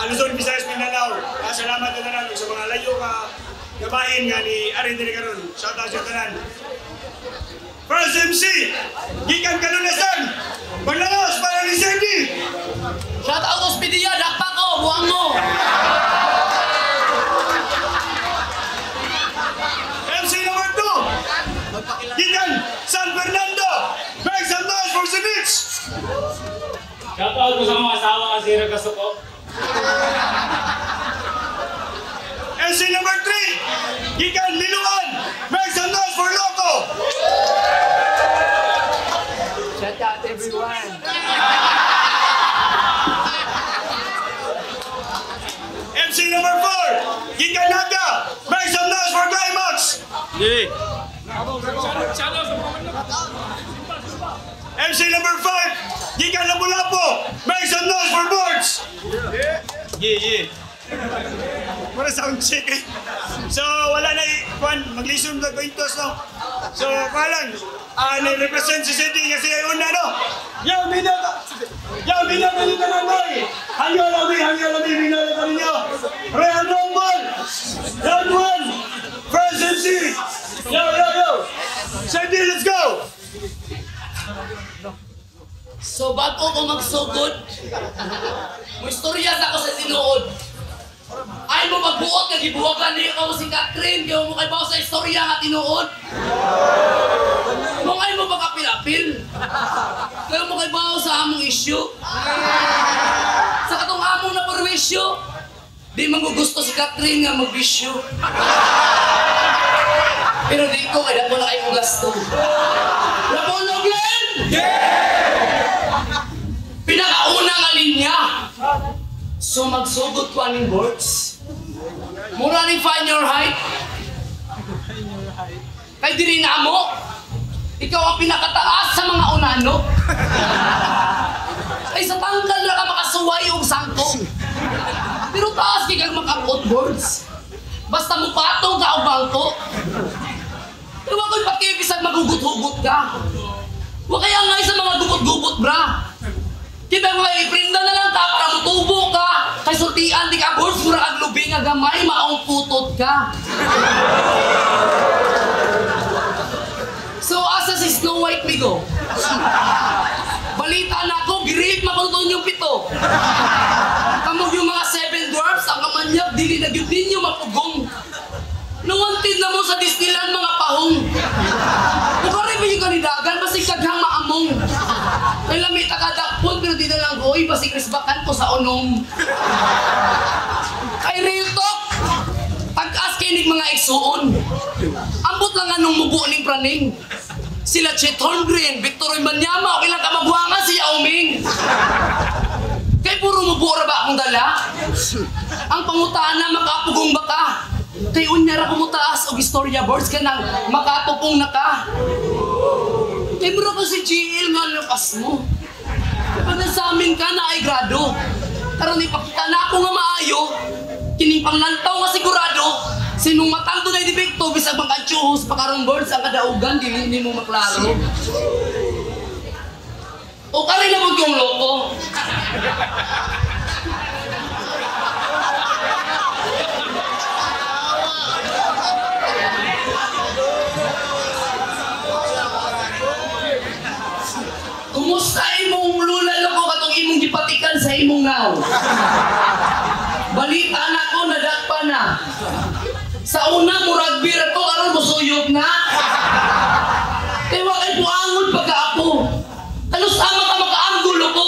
Luzon, Visayas, Mindanao. Salamat na tanan sa mga layo ka gabahin nga ni Arin Dili karon. Shout out sa tanan. First MC, gikan Kalunasan. Paglalos para ni Sergi. Shout out Ospidia, dakpa ko, buwang mo. MC number 2, gikan San Fernando. Make some noise for the beach. Shout out ko sa mga asawa kasi nagkasuko. MC number 3, gikan Liluan. Make some noise for Loco. Shout out everyone. MC number 4, gikan Naga. Make some noise for Climax. MC number 5, gikan Lapu-Lapu. Make some noise for Boards. Yeah. Para sound check eh. So wala na maglisod na kwintos no. So kalang na-represent si City kasi ay una no. Yo bina dito na boy. Hangyo lami bina na ninyo. Real Rumble. Round 1. First MC. Yo. City, let's go. So bago ko magsugod, mo istorya sa ako sa tinuod. Ay mo magbuot nga gibuwagan niyo ako si Catherine, kaya mo kay bawo sa istorya nga tinuod. Mo ay mo pagkapil-apil. Kaya mo kay bawo sa among issue. Sa katong among na perwisyo, di magugusto si Catherine nga magbisyo. Pero di ko kaya ko na kayo gasto. Rapolo Glenn! Pinakauna nga linya. So magsugod ko aning boards. Mura ning find your height. Kay diri na mo. Ikaw ang pinakataas sa mga unano. Ay sa tangkal na ka makasuway og sangko. Pero taas kay kang makabot boards. Basta mo patong ka og bangko. Pero wag ko'y pakibisag magugut-hugot ka. Huwag kaya nga sa mga gugot-gugot bra. Kaya mga iprinda na lang ka para mutubo ka. Kay sultian di ka boards, mura ang lubi nga gamay, maong putot ka. So asa si Snow White migo? Balita na ako, girip makuton yung 7. Kamog yung mga 7 dwarfs, ang kamanyap, dili na yun ninyo mapugong. Nawantid na mo sa Disneyland mga pahong. Bukari ba yung kanidagan, basi kaghang maamong. Kay lamit akadakpon, pero di na lang ko, basi krisbakan ko sa unong. Kay real talk, pag-as kinig mga igsuon. Ambot lang anong mubo ning praning. Sila Chet Holmgren, Victor Manyama, o ilang kamagwanga si Yao Ming. Kay puro mubo ra ba akong dala? Ang pangutana, makapugong ba ka? Kay unya ra kumutaas og istorya boards ka nang makatupong na ka. Kay bro ko si GL nga lakas mo. Pag nasamin ka na ay grado. Karon ipakita na ako nga maayo. Kining panglantaw nga sigurado. Sinong matang tunay depekto bisag magkatsuhos pakaron boards ang kadaugan dili nimo maklaro. O kari na mo yung loko. Kumusta imong lulalo ko katong imong gipatikan sa imong naw? Balita na ko, nadakpa na. Sa una, murag beer ko, karon musuyog na. Kaya wakay buangon pagka-apo. Talos ama ka makaanggulo ko.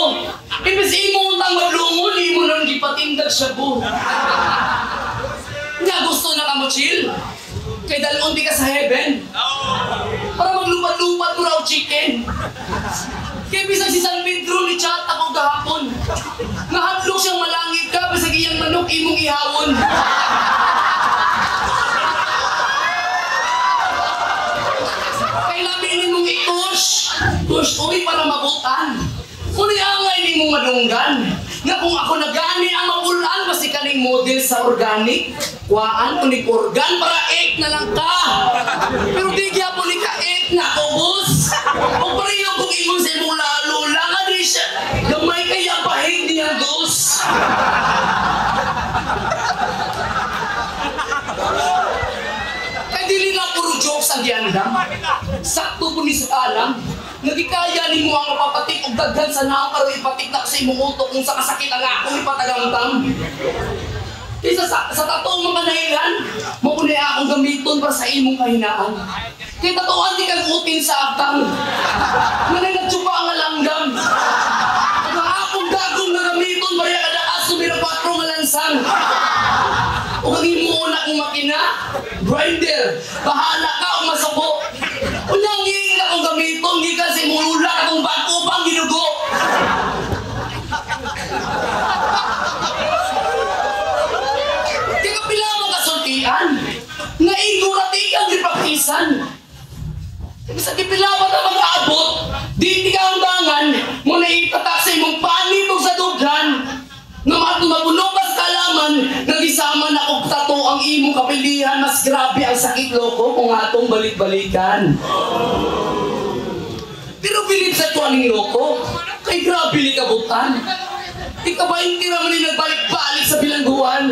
Ibis imo utang maglungon, imo nang gipatindag siya po. Nga gusto na ka mo chill? Kay dalon di ka sa heaven. Para maglupat-lupat mo raw chicken. Kaya bisag si San Pedro ni chat ako gahapon. Nahatlok siyang malangit ka, bisag iyang manok imong ihawon. Kay labi mong itush. Tush uy para mabutan. Kuni angay ni mong madunggan. Nga kung ako nagani ang magulan, basi kaning model sa organic. Kuhaan ko ni organ para 8 na lang ka. Pero di kaya po ni ka-8 na kubos. O pareho kung imong sa imong lalo lang. Ano siya? Gamay kaya pahig niyang dos. ang giandam. Sakto po ni sa alam. Nagikaya ni mo ang mapapatik og daghan sa naong karon ipatik na sa imong utok kung sa kasakit ang akong ipatagamtam. Kaysa sa tatoong mga nahilan, maunay akong gamiton para sa imong kahinaan. Kaya tatoan di kang utin sa aktang. Ngunit nagtsupa ang langgam. Ang akong gagong na gamiton para kada aso mira 4 nga lansang. O kang imuuna kong makina, grinder, bahala ka o masuko. Unyang hingin akong gamiton, di kasi mulula akong bago pang ginugo. Kaya pila mo kasultian, nga iguratikan di praktisan. Sa kipila mo na mag-aabot, di ka undangan, muna itatak sa imong panitong sa dughan, nga matumabulokas kalaman, nagisama na og tato ang imong kapilihan, mas grabe ang sakit loko kung atong balik-balikan. Pero bilib sa tuwaning loko, kay grabe ni kabutan. Ika-20 naman ni nagbalik-balik sa bilangguan.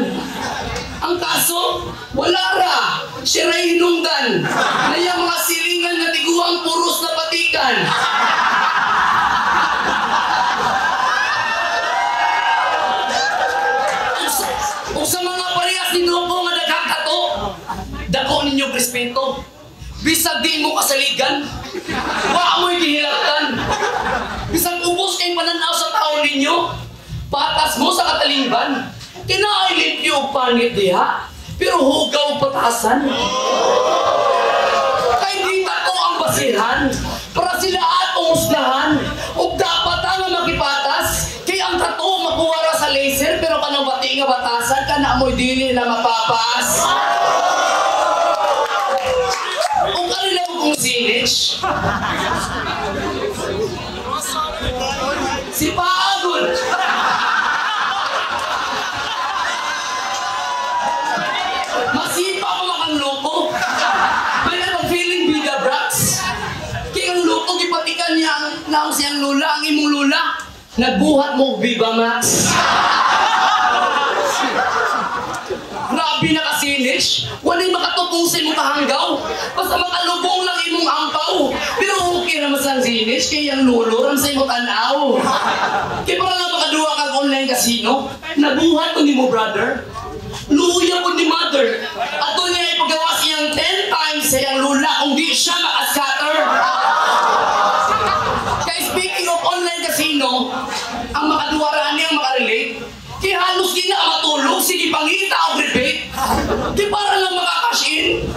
Ang kaso, wala ra, siya ray hinungdan, na yung mga silingan na tiguang puros na patikan. O sa mga parehas ni Loko nga nagkakato, dako ninyo respeto. Bisag di mo kasaligan, wa mo'y gihilatan. Bisag ubos kay pananaw sa taon ninyo, patas mo sa katalingban. Kinailit yung panit diha, pero hugaw patasan. Kay di tako ang basihan, para sila atong husgahan, o dapat nga makipatas, kay ang tato makuwara sa laser, pero kanang bati nga batasan, ka na mo'y dili na mapapas. O kanila mo kong sinich, si Pagod. Masipa ko makang loko. May natang feeling bida brats. Kaya ang loko, gipatikan niya ang naong siyang lula, ang imong lula. Nagbuhat mo, Viva Max. Grabe na kasinish. Wala'y makatupong sa imong kahanggaw. Basta makalubong lang imong ampaw. Pero okay naman sa sinish, kaya ang lulurang sa imong tanaw. Kaya para lang makaduwa kang online casino, nabuhat ko ni mo brother. Luya po ni mother. Ato niya ipagawas iyang 10 times sa iyang lula kung di siya makascatter. Kaya speaking of online casino, ang makaduwaraan niyang makarelate, kaya halos di na matulog, sige pangita o rebate. Di para lang makakash in.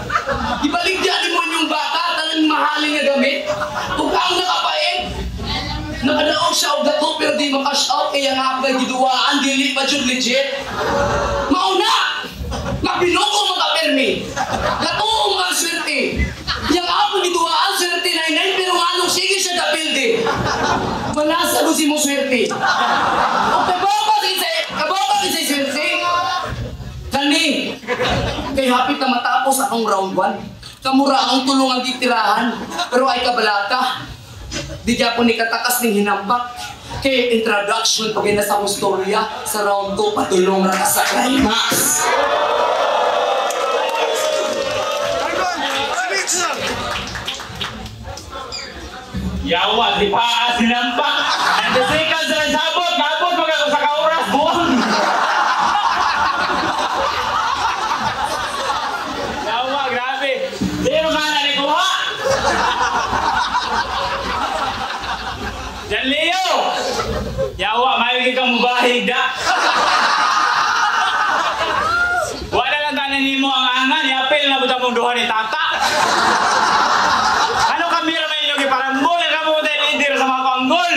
Ibaligyan mo yung bata, talang mahalin na gamit. Kung ang nakapait, nakadaog siya o gato pero di makash out, kaya nga agad giduwaan, dili pa dyan legit. Mauna! Mabinuko makapermi! Gato ang swerte! Yang ako giduwaan, swerte 99, pero anong sige siya kapildi? Manasa ko si mo swerte. O kababa kisay swerte? Kani! Kay hapit na matapos akong round 1. Kamura akong tulungan titirahan, pero ay kabalaka. Di dya po ni katakas ng hinambak. Kaya introduction pag nasa akong storya, sa round 2 patulong na sa climax. Yawa, di pa sinampak. Nandisikan sa nagsabot, nabot mga ko sa kauras, buwan. Yawa, grabe. Di mo ka na nikuha. Jan Leo! Yawa, may kang mubahig da. Wala lang tanan mo ang angan, yapil na buta mong duha ni tata. Ano kami ramay nyo kiparambol, ang kamu tayo leader sa mga panggol.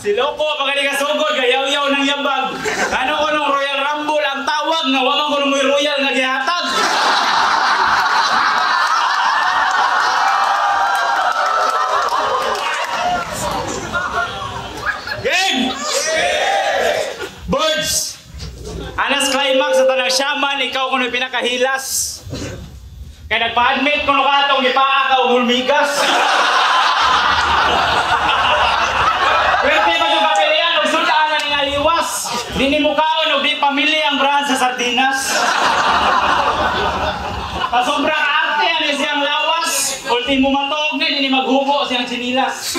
Si Lopo, pagkali ka sugod, gayaw-yaw ng yabag. Ano ko nung Royal Rumble ang tawag, nga wamang ko nung may Royal nga gihatag. Birds! Anas climax sa tanang shaman, ikaw kung pinakahilas. Kaya nagpa-admit kung katong ipaa ka o hulmigas. Pwede ba yung kapilian o sundaan na nga liwas? Dini mo kaon o di pa pamilya ang brand sa sardinas. Pasobra arte ang siyang lawas. Ultimo matog na hindi maghubo siyang sinilas.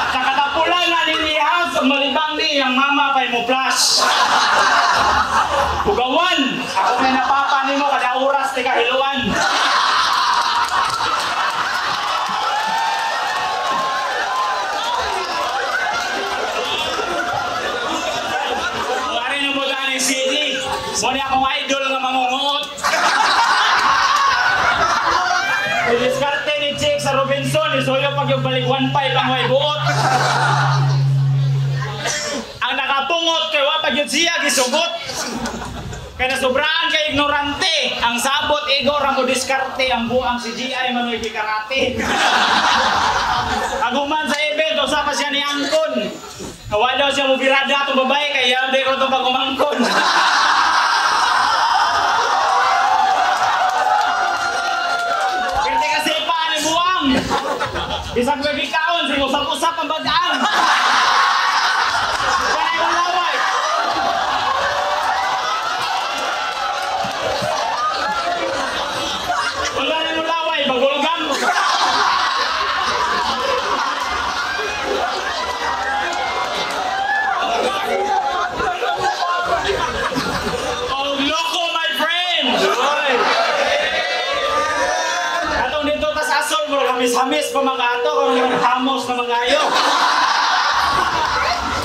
Sa katapulan na nilihas, malibang ni ang mama pa'y mo flash. Bugawan, ako may napapani mo kada oras ti kahiluan. Wari na mo daan yung CD. Muna akong idol nga mangungot. Diskarte ni Chick sa Robinson, isuyo pag yung balik 1.5 ang may buot. Ang nakapungot kay wapag yun siya gisugot. Kaya sobraan kay ignorante. Ang sabot igor ang diskarte ang buang si GI manoy karate. Aguman sa event usa pa siya ni Angkon. Wala daw siya mubirada atong babae kaya hindi ko itong pagumangkon. Kaya kasi pa ni buwang. Isang nagikaon sa usap-usap ang bagaan. Kaya yung laway. Wala na yung laway, bagulgam. Oh, loko, my friend! Atong dito tas asol mo, hamis-hamis pa mga ato, kung hamos na mga ayo.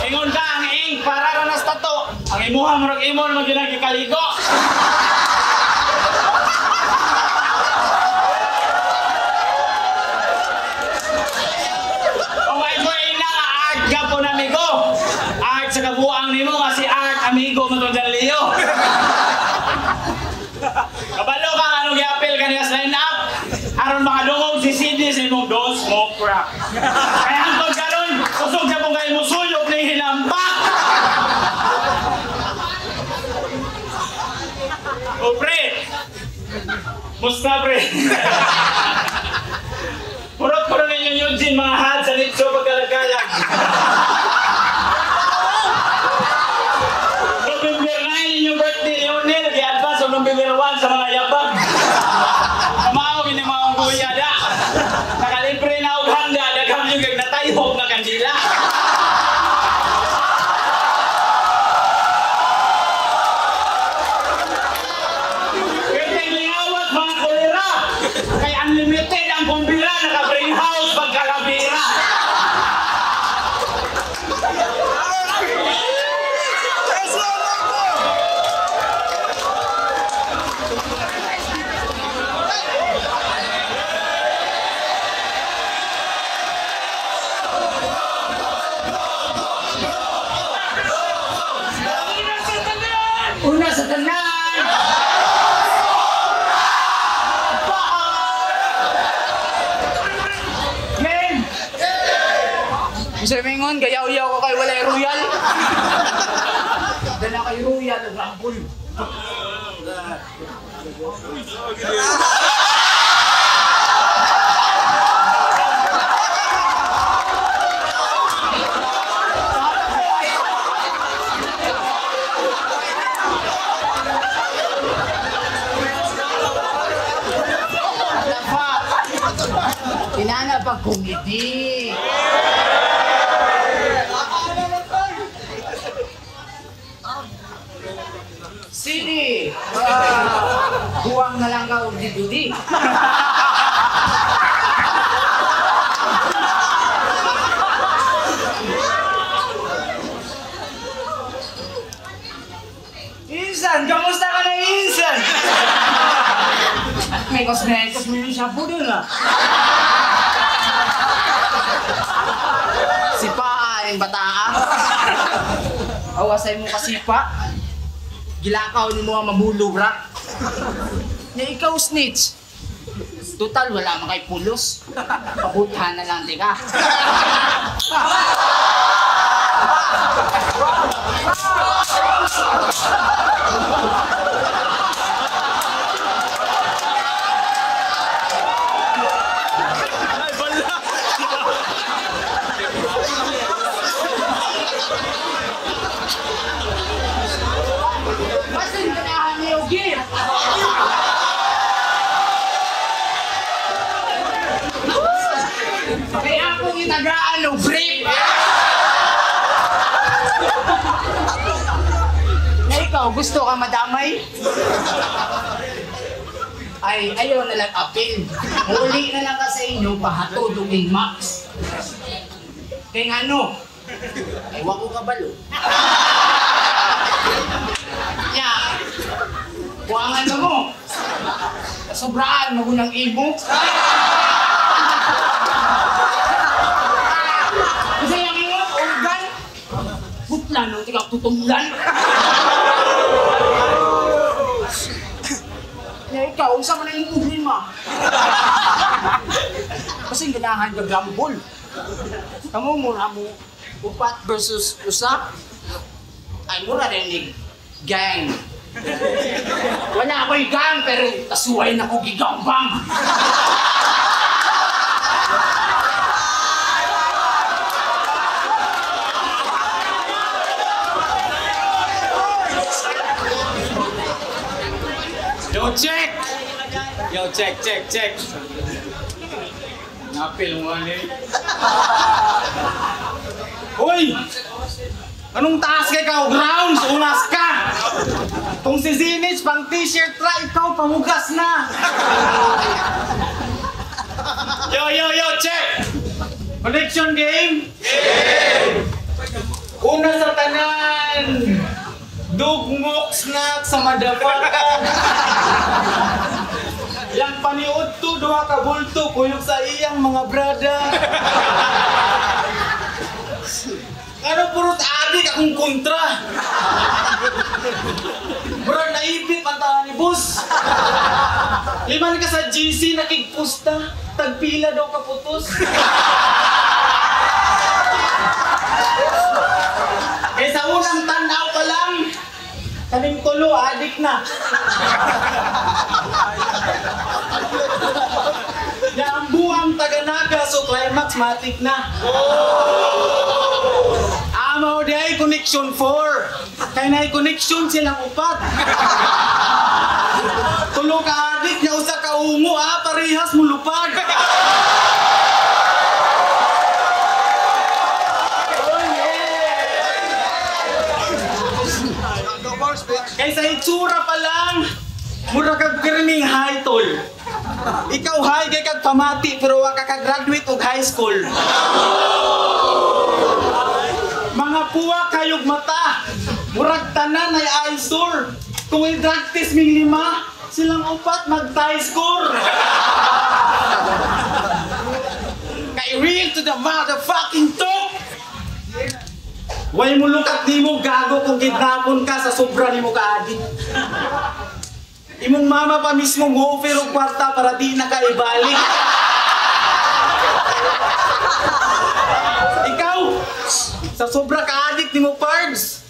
Ingon ka, ang ing, para ranas tato. Ang imuha, marag imo naman yun ang kikaligo. Oh my boy, na art ka po na amigo. Art sa kabuang nimo kasi art amigo mo to Leo. Kabalo ka anong yapil kaniya sa line up. Aron mga dungog si Sidney sa imong don't smoke crack. Kaya hangtod karon, usog sa pong kayo mo suyok na hinampak. O pre, musta pre? Purot-puro ninyo Eugene, mga hat sa litso pagkalagalag. November 9 yung birthday ni Onel, i-advance o November 1 sa mga yabag. Kamao, minimawang kuyada. Nakalibre na og handa, dagham yung gagnatayhog na kandila. Kaya lingawat mga kulira, kaya unlimited ang kumbira, naka-bring house pagkalabira. Una sa tanan! Men! Gusto mingon, gayaw-yaw ko kay walay royal. Dala kay royal, rampol. Inana pag kumiti. Sidi! Buwang na lang ka udi-dudi. Insan! Kamusta ka na Insan? May kosmetos mo yung shampoo dun ah. Si Pa, ang bataa. Awasay mo kasi Pa. Gilakaw ni mo ang mabulubrak. Na ikaw snitch. Total, wala man kay pulos. Pabuthan na lang, teka. ikaw gusto ka madamay? Ay, ayaw na lang apil. Uli na lang ka sa inyo, pahatodong in Max. Kaya nga no, ay wag ko kabalo. Ya, buwangan na mo. Sobraan mo ng imo. Kasi yung imo, organ. Butla nung tingak tutunglan. Ya ikaw, isa man ang iyong problema. Kasi ganahan ka gambol. Kamu mura mo upat versus usa. Ay mura rin gang. Wala ako'y gang pero tasuway na ko gigambang. Yo, check! Yo, check. Napil mo ano eh. Hoy! Anong taas kay ka o grounds? Ulas ka! Kung si Zinich pang t-shirt ra, ikaw pamugas na! Yo, check! Connection game? Game! Una sa tanan! Dugmok snack sa motherfucker! Yang paniod to, duha ka bulto, kuyog sa iyang mga brada. Ano purot adik akong kontra? Bro, naipit ang tahan ni boss. Liman ka sa GC, nakigpusta. Tagpila daw kaputos. Eh sa unang tanaw pa lang, kaming tulo, adik na. Yang buwang taga-naga, so climax matik na. Amaw di ay connection 4. Kaya na ay connection silang upat. Tulo ka adik, niya usa ka ungo parehas mo lupad. Kaysa itsura pa lang, mura kag kirning high tol. Ikaw high kay kag pamati pero wa ka graduate og high school. Mga puwa kayog mata, murag tanan ay eyesore. Kung i-drug test ming 5, silang upat mag-tie score. Kay real to the motherfucking talk. Way mo lukat ni mo gago kung kidnapon ka sa sobra ni mo ka-addict. Imong mama pa mismo mo-offer og kwarta para di na ka ibalik. Ikaw, sa sobra ka-addict ni mo pards,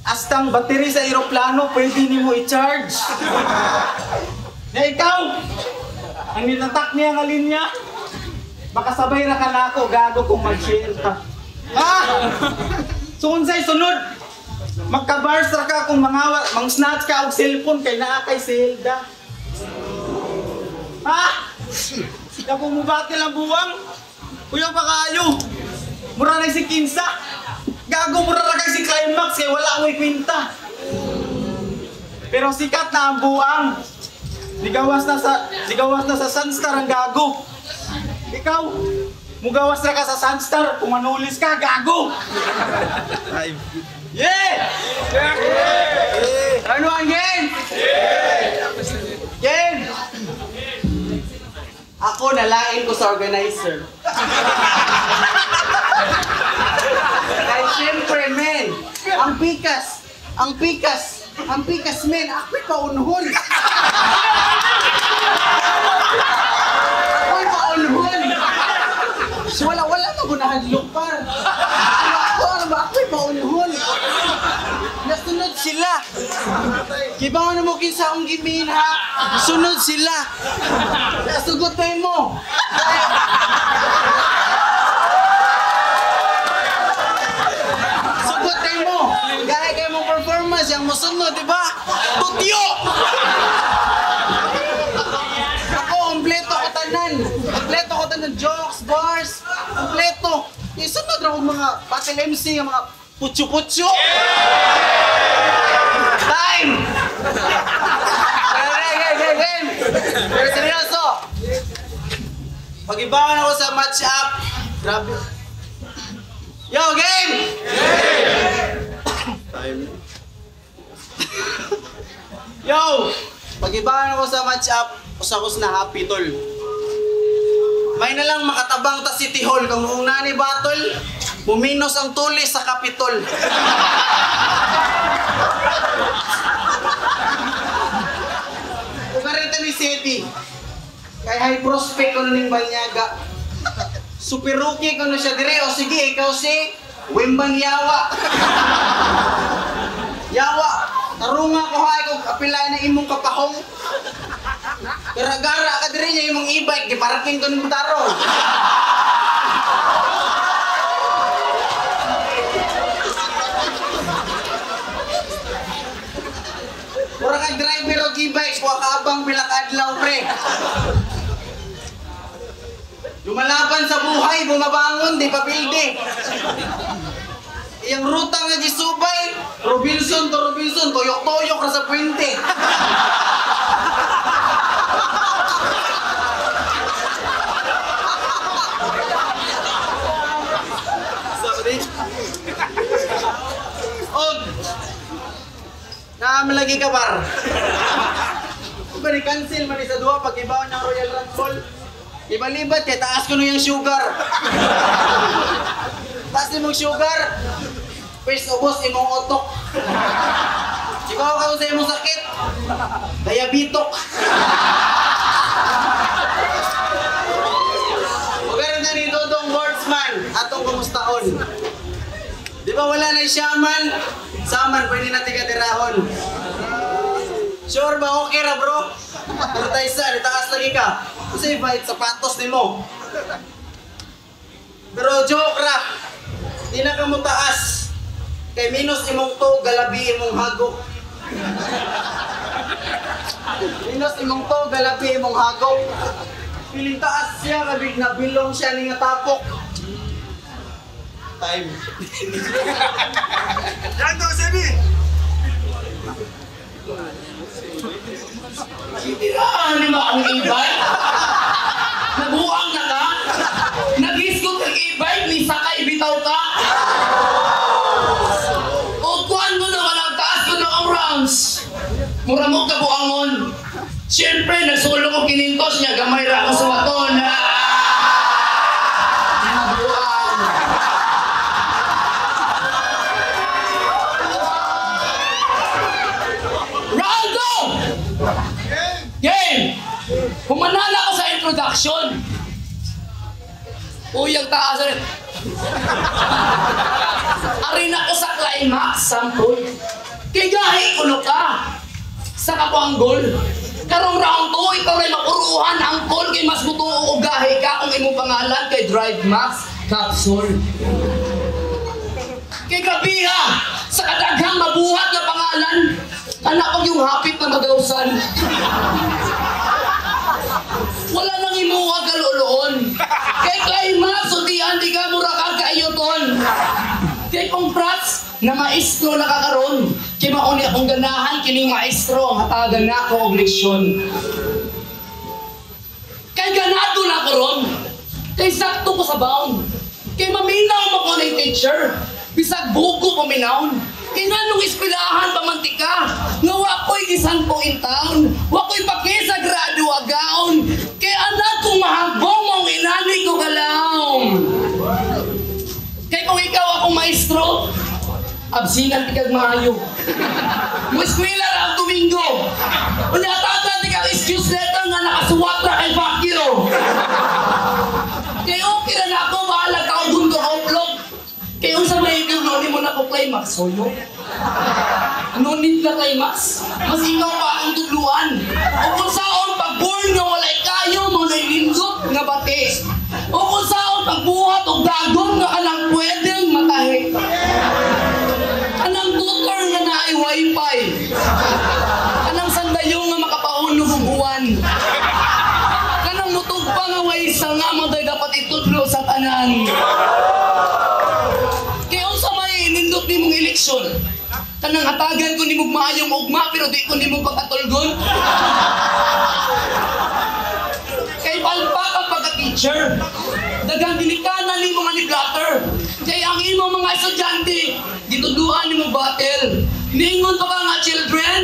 astang battery sa eroplano pwede ni mo i-charge. Na ikaw, ang nilatak niya nga linya, makasabay na ka na ako, gago kung mag-share ka. Ha? So unsay sunod? Magka-bars ra ka kung mang-snatch ka og cellphone kay naa kay Zelda. Ha? Dako mo batil ang buwang? Kuya pa kayo. Mura na si Kinsa. Gago mura ra kay si Climax kay wala ko'y kwenta. Pero sikat na ang buwang. Ligawas na sa Sunstar ang gago. Ikaw, mugawas na ka sa Sunstar, kung manulis ka, gago! Yeah! Ano ang game? Game! Ako nalain ko sa organizer. Ay, syempre, men! Ang pikas, men! Ako'y paunhon! Wala na gunahan lupar. Ano ba? Ako'y paunhon. Nasunod sila. Kibaw na mo kinsa akong gimin ha. Sunod sila. Nasugot na mo. Sugot kayo mo. Gaya kayo mong performance yung musunod, di ba? Tutyo! Ako, kompleto ko tanan. Kompleto ko tanan. Jokes, bars, kompleto. Isunod na akong mga battle MC, mga putyo-putyo. Game! Game! Pero seryoso! Pag-ibangan ako sa match up. Grabe. Yo, game! Time. Yo! Pag-ibangan ako sa match up, usakos na happy tol. May na lang makatabang ta City Hall kung nani battle, buminos ang tulis sa Capitol. Kumarita ni City. Kay high prospect ko ning Banyaga. Super rookie ko na siya dire. O sige, ikaw si Wembang Yawa. Yawa, tarunga ko hay kung apilay na imong kapahong. Gara-gara ka dire niya imong e-bike, giparaking ko ng tarong. Mura kang driver o e-bikes, kuha ka abang pilakadlaw, pre. Lumalaban sa buhay, bumabangon, di pa pilde. Iyang ruta nga gisubay, Robinson to Robinson, toyok-toyok ra sa puwente. Og naam lagi ka bar. Iba ni cancel man sa duha pag ibaw ng Royal Rumble. Iba-libat kay taas ko no yung sugar. Taas ni mong sugar. First ubos imong otok. Ikaw ka sa imong sakit. Diabetok. Magaran na ni Dodong Wordsman atong kumustahon. Di ba wala na siyaman? Saman, pwede na tiga-tirahon. Sure ba? Okay ra bro? Pero tayo sa, taas lagi ka. Kasi bait sapatos ni mo. Pero joke ra. Di na ka mo taas. Kay minus imong to, galabi imong hagok. Minus imong to, galabi imong hagok. Piling taas siya, labig na bilong siya ni nga tapok. Time. Yan to, Sebi! Siniraan mo ang e-bike? Nabuang na ka? Nag-iskot ang e-bike, ni sakay bitaw ka? O kuhan mo naman ang taas ko ng rounds. Mura mo kabuangon. Siyempre, nagsulo ko kinintos niya, gamay ra ako sa waton. Humanala ako sa introduction. Uyang taas rin. Arin ako sa climax, sample. Kay gahi kuno ka. Sa kapanggol. Karong round 2, ikaw rin makuruhan ang call kay mas butuo o gahi ka kung imong pangalan kay Drive Max Capsule. Kay kabiha, sa kadaghang mabuhat na pangalan, anak ko yung hapit na magawsan. Wala nang imuha kaluluon. Kay climax, untihan di ka mura ka kaayuton. Kay congrats na maestro nakakaroon. Kay mauni akong ganahan, kining maestro ang hatagan na ako og leksyon. Kay ganado na ko ron. Kay sakto ko sa baon. Kay maminaw mo ko ng teacher. Bisag buko paminawon. Kay nanong eskwelahan pamantika. Nga wako'y gisanto in town. Wako'y paki sa gradua gown. Kay anak kong mahambong mong inani ko galaw. Kay kung ikaw akong maestro, absinan tikag maayo. Mo eskwela ra ang Domingo. Unyatagan tikag excuse letter nga nakasuwat ra kay fuck you. Kay okay ra na ako, bahala ka og gundo outlook. Kay unsa may ni mo na ko climax soyo. No need na climax. Mas ikaw pa ang tuluan. O kung saon pag born nga walay kayo mo na lindot nga bate. O kung saon pag buhat og dagon nga anang pwedeng matahi. Anang tutor nga naay wifi. Anang sandayong nga makapaunog og buwan. Kanang mutog pa nga way nga mo dapat itudlo sa tanan. Kaya unsa may nindot nimong eleksyon, Kanang hatagan ko ni mo maayong ugma pero di ko ni mo pagkatulgon. Kay palpak ang pagka-teacher. Dagang ginikanan ni mga ni-blatter. Kay ang imo mga estudyante, gituduan ni mo battle. Ningon pa ka nga children,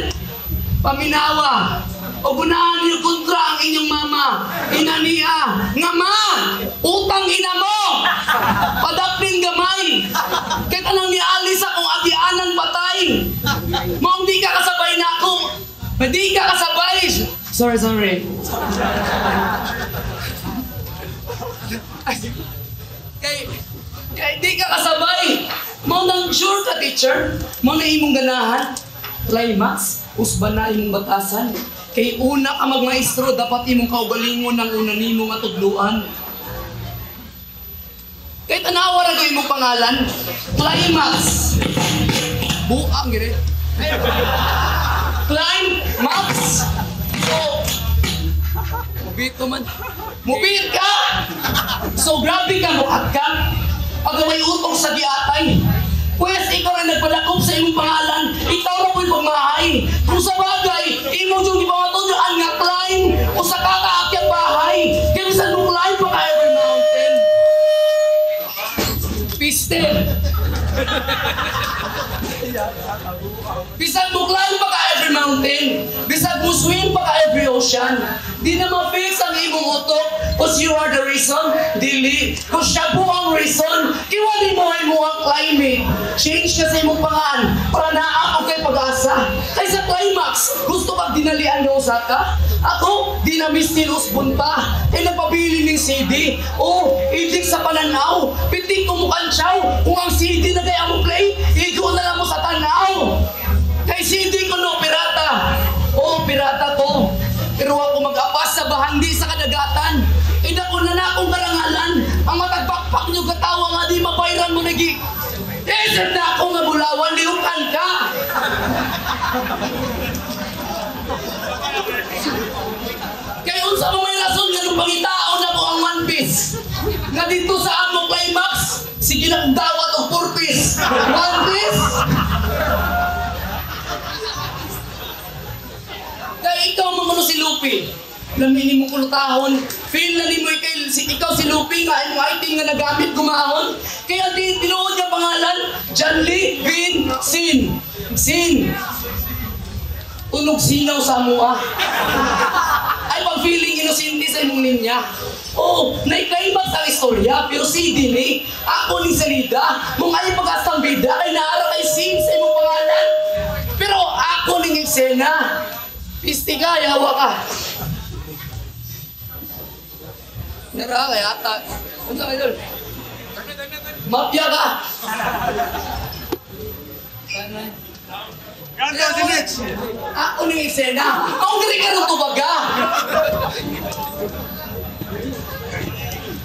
paminawa. O gunahan niyo kontra ang inyong mama. Ina niya, nga ma, utang ina mo. Padapling gamay. Kaya tanang nialis akong agianan patay. Mong di ka kasabay na ako. Di ka kasabay. Sorry. Kay di ka kasabay. Mo nang sure ka teacher. Mo na imong ganahan. Climax, usban na imong batasan. Kay una ka magmaestro, dapat imong kaugalingon ng una nimo matudluan. Kay tanawa ra ko imong pangalan, Climax. Buang gini. Climax. So, mubito man. Mubit ka! So, grabe ka, bukat ka. Pag may utong sa diatay. Pwes, ikaw rin nagpadakop sa imong pangalan, ikaw na po'y pagmahay. Kung sa bagay, imo yung ipangatundaan nga climb o sa kakaakyang bahay. Kaya bisan mong climb pa ka every mountain. Piste. Bisan mo climb pa ka every mountain. Bisan mo swim pa ka every ocean. Di na ma-fix ang imong utok cause you are the reason. Dili, cause siya po ang reason. Kiwali mo ay mo ang climate. Change ka sa imong pangaan para naako kay pag-asa. Kay sa climax, gusto kang dinalian ng usaka? Ako, di na mistilos bunta. Kay nagpabili ng CD. O, idik sa pananaw. Pitik ko mukhang siyaw. Kung ang CD na kaya mo play, igo na lang mo sa tanaw. Kay CD ko no, pirata. O, pirata to. Pero ako mag-apas sa bahandi sa kadagatan. Ida ko na akong karangalan. Ang matagpakpak nyo katawa nga di mapairan mo nagi. Isip na ako nga bulawan, liukan ka. Kaya unsa mo may rason nga nung pangitaon na ko ang One Piece. Nga dito sa among climax, sige lang dawat o 4 piece. One Piece? Kaya ikaw mga si Luffy. Lamini mo kulutahon. Feel na ni mo ikaw si Luffy nga imong item nga nagamit kumahon. Kaya tinuod nga pangalan, John Lee Vin Sin. Sin. Tunog sinaw sa mua. Ay pag feeling inosente sa imong ninya. Oh, naikaimas ang istorya, pero si Dini, ako ni Salida, mong ay pag-asang bida, ay naara kay Sin sa imong pangalan. Pero ako ning eksena. Pisti ka, yawa ka. Nara kaya ata. Ano sa idol? Mafia ka. Ganto si Mitch. Ako ning eksena. Ako gari ka ng tubaga.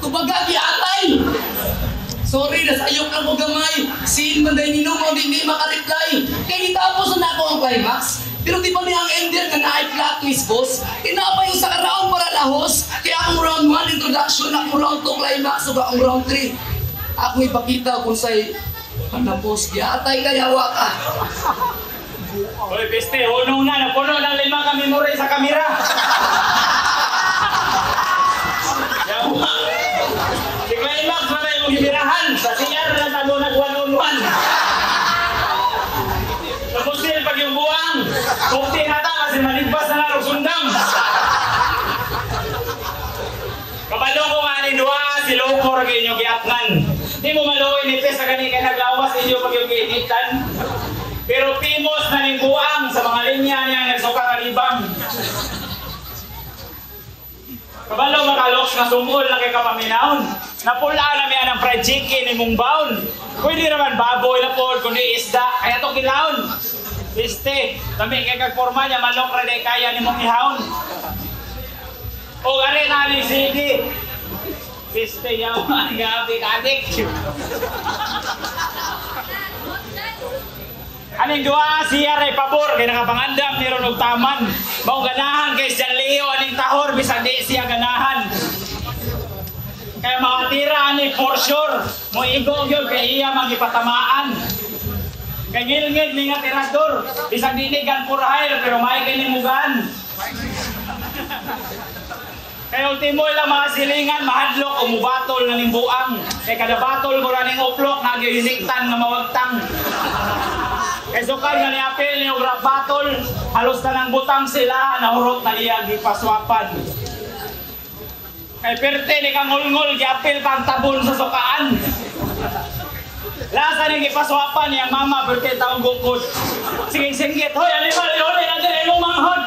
Tubaga di atay. Sorry, nasayop lang ko gamay. Sin man dahil ninong mo, hindi makareply. Kaya nitapos na ako ang climax. Pero di ba niya ang ender nga na-i flat twist, boss? Inapay yung sa round para lahos. Kaya akong round 1 introduction, akong round 2 climax, o akong round 3. Akong ipakita kung sa'y panapos. Atay kayawa ka. Hoy, piste, hunong na, napuno ng 5 kami mure sa kamera. Yawa. Si Climax na tayo mong gimirahan. Sa CR na sa mo nag-1-on-1. Tapos din pag yung buwang. Bukti na ta kasi maligpas na narong sundang. Kabalo ko nga ni Dua, si Loko rin yung giatnan. Di mo maluwi ni Pes na ganit kay naglawas ninyo pag yung giinitan. Pero pimos na ning buwang sa mga linya niya nagsuka ka libang. Kabalo makaloks na sumul na kay kapaminahon. Napula na miya ng fried chicken ni mong baon. Pwede naman baboy na po, kundi isda, kaya to kilahon. Piste, kami kay kagporma niya, malok ra day kaya ni mong ihawon. O gari na ni CD. Piste, yaman, gabi, kadik. Aning dua siya ray pabor kay nakapangandam ni Ron og taman. Mao ganahan kay John Leo aning tahor bisan di siya ganahan. Kaya makatira ani for sure. Mo igo gyud kay iya magipatamaan. Kay ngilngig ni nga tirador. Bisag dinigan pura hire pero may kinimugan. Kay ultimo lang mga silingan, mahadlok o mubatol na ning buang. Kay kada batol ko ning uplok, nagyuhiniktan nga mawagtang. Kay sukal nga ni apel ni Ugrab batol, halos tanang butang sila, nahurot na iya gipaswapan. Kay perte ni kang ngulngol, giapel pang tabon sa sukaan. Lasa ni gipaswapan niyang mama, perte taong gukod. Sige singgit, hoy, alimal, huli natin ay lumanghod.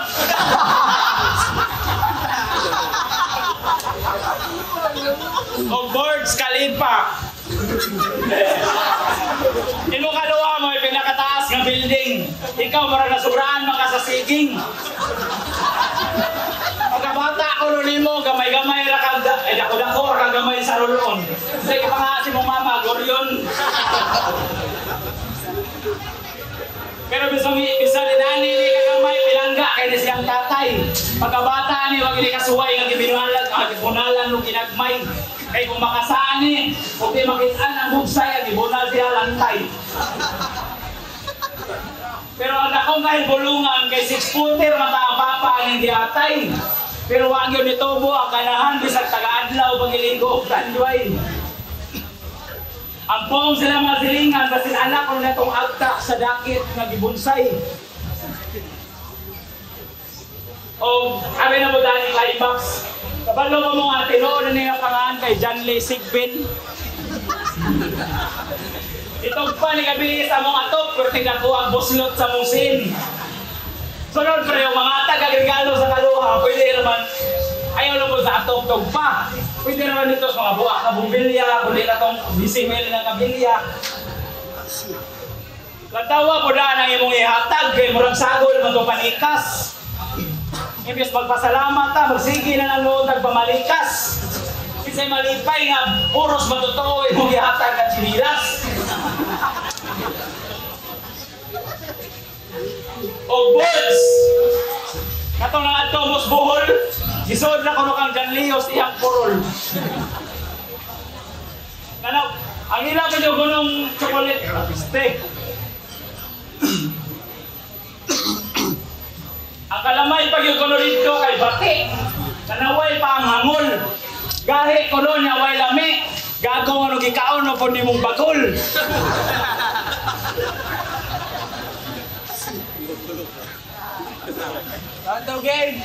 O birds kalipa. Imo kaluwa mo ay pinakataas nga building. Ikaw mara nasubraan makasasiging. Pagkabata ko nun nimo gamay-gamay ra kag dako-dako ra kag gamay sa rulon. Sige pa nga si mong mama goryon. Pero bisa ni Dani ni kagamay pilangga kay siyang tatay. Pagkabata ni wag ni kasuway nga gibinuhalan gibunalan no ginagmay. Kay kung makasaan ni, kung di makitaan ang bugsay, gibunal siya lantay. Pero ang akong kahit bulungan kay 6-footer mata ang papa ang hindi atay. Pero wag yun itubo ang kanahan bisag taga-adlaw pagiligo og tanduay. Ang pong sila mga silingan basin anak ko na itong agta sa dakit nga gibunsay. O kami na mo dahil climax. Kabalo mo mga tinoon na niya pangaan kay John Lee Sigbin. Itong pa ni gabi sa mga top pero tingnan ko ang buslot sa musin. Sunod pero yung mga taga-regalo sa kaluha, pwede naman ayaw na mo sa atog pa. Pwede naman dito sa mga buwak na bumbilya, kundi na itong disimil na kabilya. Latawa po na ang imong ihatag kay murag sagol mo ito panikas. Imbis magpasalamat ta, magsige na ng lood nagpamalikas. Kisa'y malipay nga, puros matotoo imong ihatag at sinilas. O birds! Katong nga ito, mos buhol, isod na kuno kang Janlios iyang purol. Kanaw, ang ila ko yung gunong chocolate steak. Ang kalamay pag yung kuno dito kay bati. Kanaway pa ang hangol. Gahi kuno niya way lami. Gagawin ano gikaon o po ni mong bagol. Kanto game!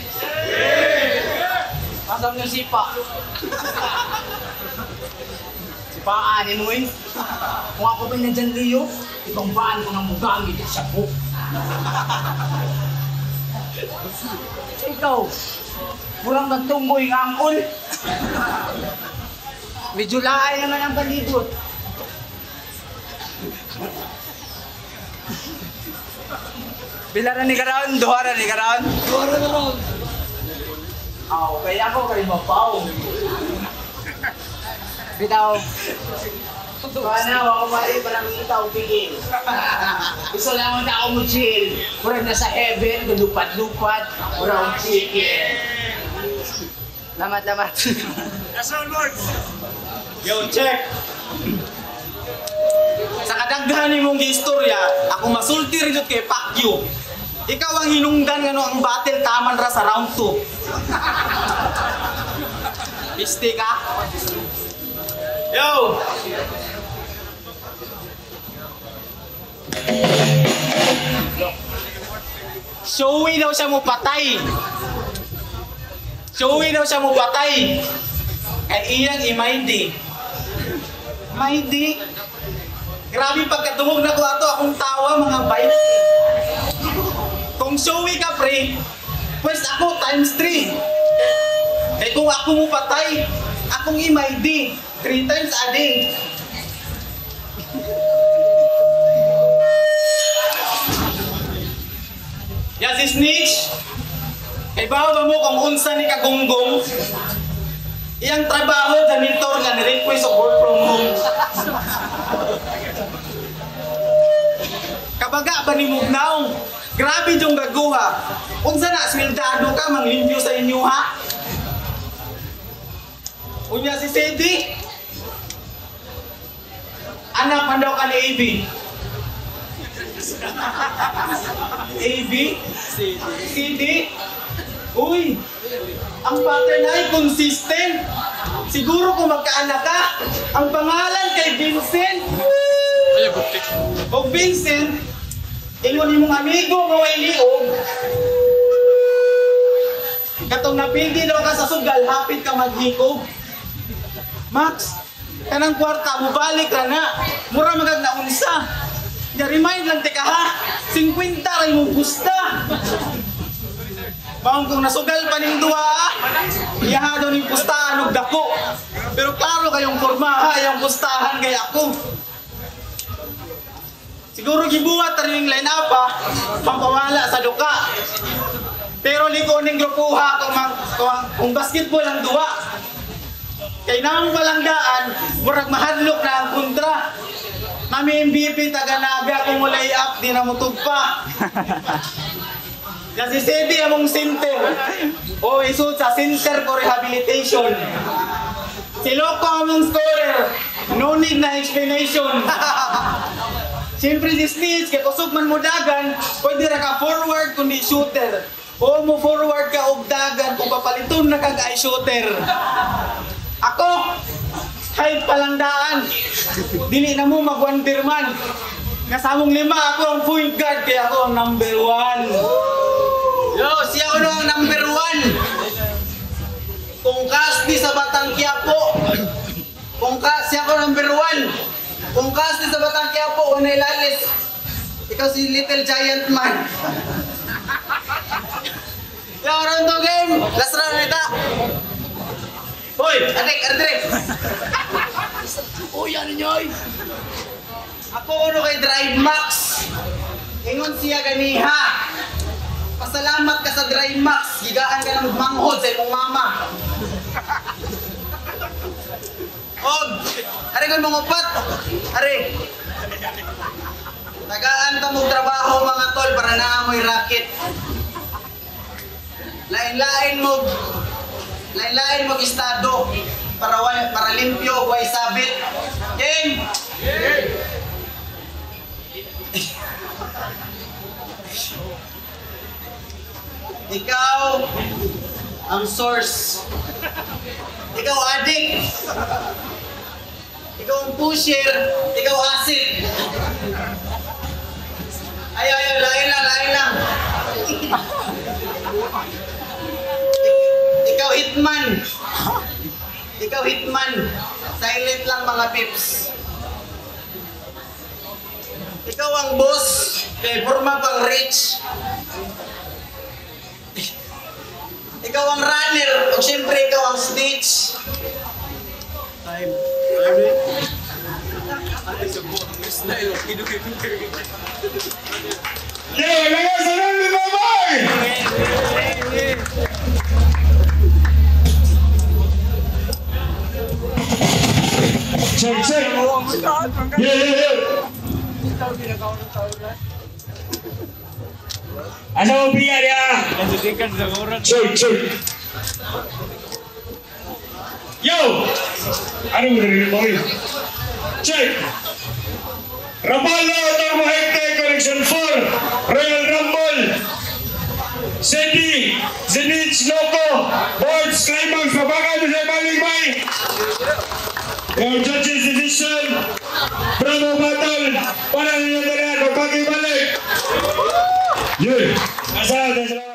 Masam yung sipa. Sipaan mo eh. Kung ako ba nandiyan Leo, ibang baan ko nang mugamit sa book. Ikaw, murang nagtumboy ng angkol. Medyo laay naman ang palibot. Bilaran ni Karan, duharan ni Karan. Duharan na ron. Kaya ako kay Mapaw. Bitaw. Kana ako mali parang itaw pigil. Gusto lang na ako mo chill. Murag nasa heaven, lupad-lupad, murag chicken. Lamat. That's all words. Yo, check! Sa kadaghan mong istorya, ako masulti rin kay Pacquiao. Ikaw ang hinungdan nga ang battle taman ra sa round 2. Piste ka? Yo! Showy daw siya mo patay. Showy daw siya mo patay. Kay iyang imaydi. Maydi? Grabe pagkatungog na ko ato akong tawa mga bite. Kung showy ka pre, pues ako times 3. Eh kung ako mo patay, akong imaydi. 3 times a day. Yan si Snitch. Kay bawa mo kung unsa ni kagunggong. Iyang trabaho sa mentor nga ni-request of work from home. Kabaga ba ni Mugnaong? Grabe yung gaguha. Unsa na, swildado ka, manglimpyo sa inyo ha? Unya si Sedi. Anak man daw ka ni AB. AB? CD? Uy! Ang pattern ay consistent. Siguro kung magkaanak ka, ang pangalan kay Vincent. O Vincent, ingon imong amigo nga way liog. Katong napildi daw ka sa sugal, hapit ka maghikog. Max, kanang kwarta, mubalik ra na. Mura magag naunsa. Ya-remind lang teka ha, 50 ray mo gusta. Baong kung nasugal pa ning duwa, iyaha daw ning pustahan og dako. Pero klaro kayong forma ha, yung pustahan kay ako. Siguro gibuhat rin yung line up ha, pampawala sa duka. Pero liko ning grupuha kung basketball ang duwa. Kay nang palanggaan, murag mahadlok na ang kontra. Nami MVP taga-naga kung mulay up, di na mutugpa. Yan si Sedi among center. O isud sa center for rehabilitation. Si Loco among scorer. No need na explanation. Siyempre si Snitch, kaya kusog man mo dagan, pwede ra ka forward kundi shooter. O mo forward ka og dagan kung papaliton na kag ay shooter. Ako, kahit palangdaan, dili na mo mag-wonderman. Kasamong 5, ako ang point guard, kaya ako ang number 1. Yo, siya ko ang number 1. Kung kasti sa Batang Quiapo, siya ko number 1. Kung kasti sa Batang Quiapo, unay lalis. Ikaw si Little Giant Man. Yo, round 2 game. Last round nita. Hoy, Adek. Uy, ano nyoy? Ako uno kay Drive Max. Ingon siya ganiha. Pasalamat ka sa Drive Max. Gigaan ka ng manghod sa imong mama. Og, ari kon mong upat. Ari. Tagaan ta mong trabaho mga tol para naamoy racket. Lain-lain mo estado para limpyo, way sabit. Game! Ikaw ang source. Ikaw addict. Ikaw ang pusher. Ikaw acid. Ayaw, lain lang. Ikaw hitman. Silent lang mga pips. Ikaw ang boss. Kay forma pang rich. Ikaw ang runner. O siyempre ikaw ang snitch. Yeah, lagay sa nami, babay! Check. Yeah. Asa mo piya dia? Check. Yo! Ano mo rin mo? Check! Rapalo, Thermohecte, Correction 4, Royal Rumble, Sedi, Zenich, Loco, Boards, Climax, Pabakan, sa Baligmay. Your judges decision, Bravo Battle, para ninyo talaga, magpagibalik. Yeah! Asa.